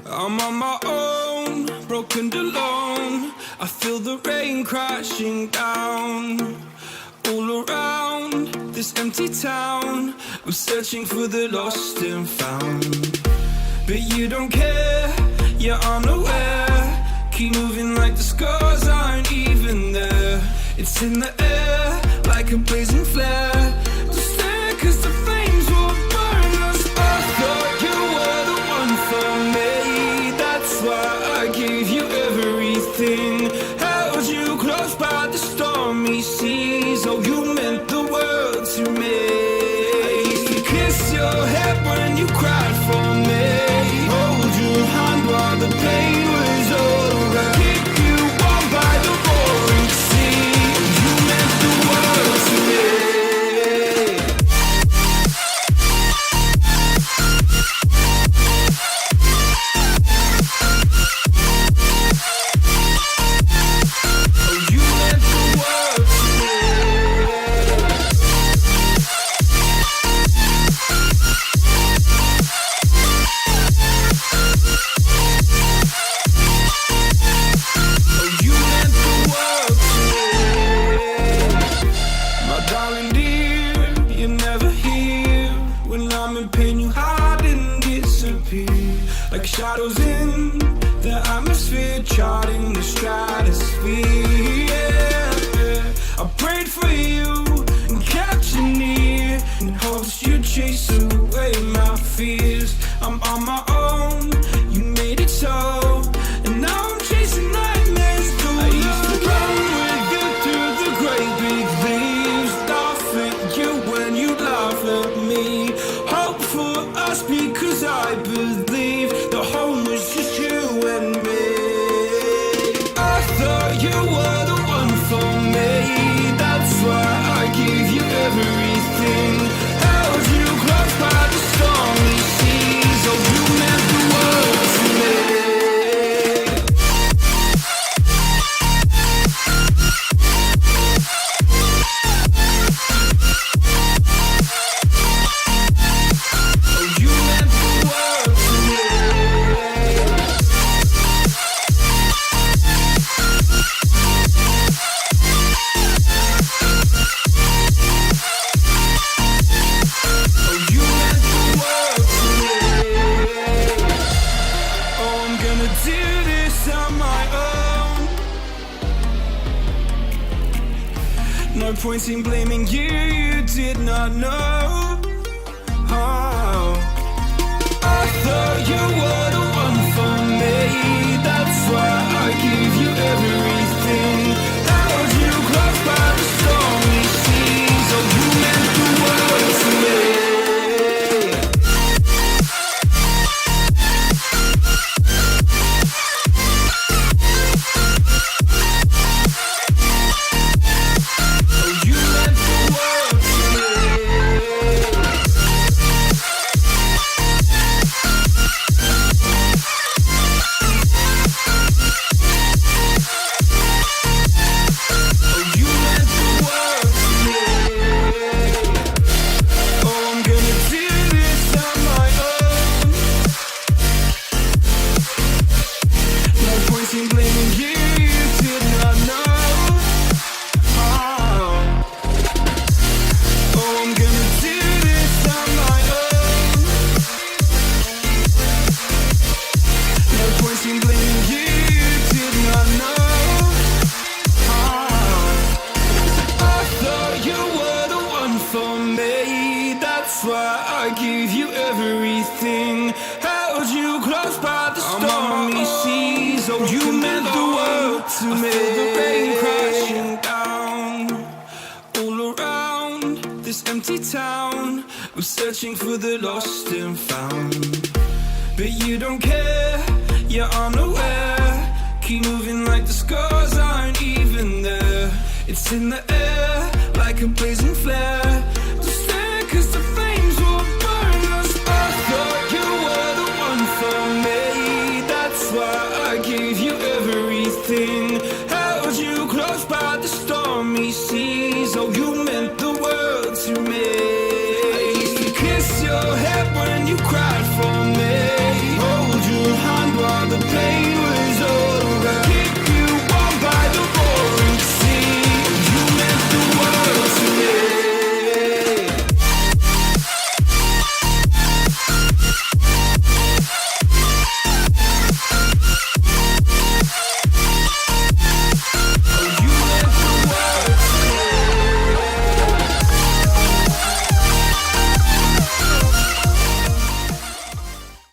I'm on my own, broken and alone. I feel the rain crashing down all around this empty town. I'm searching for the lost and found, but you don't care, you're unaware. Keep moving like the scars aren't even there. It's in the air like a blazing flare. Just stare 'cause the flames will burn us. I thought you were the one for me. That's why I gave you everything. Held you close by the stormy seas. Oh, you meant the world to me. I used to kiss your head when you cried for me. Hold your hand while the pain was over. Keep you warm by the roaring sea. You meant the world to me. Like shadows in the atmosphere, charting the stratosphere. Yeah. I prayed for you and kept you near in hopes you'd chase away my fears. I'm on my own, you made it so, and now I'm chasing nightmares through. I used to run with you through the great big leaves, laugh at you when you laugh at me. Hope for us because I believe the home was just you and me. I thought you were the one for me. That's why I gave you everything. Held you close by the stormy seas. Oh, you meant the world to me. No point in blaming you, you did not know. Oh. I thought you were the one for me. That's why I gave you everything. Held you close by the stormy seas. Oh, you meant the world to me. That's why I gave you everything. Held you close by the stormy seas. Oh, you meant the world to me. I feel the rain crashing down all around this empty town. I'm searching for the lost and found, but you don't care, you're unaware. Keep moving like the scars aren't even there. It's in the air like a blazing flare.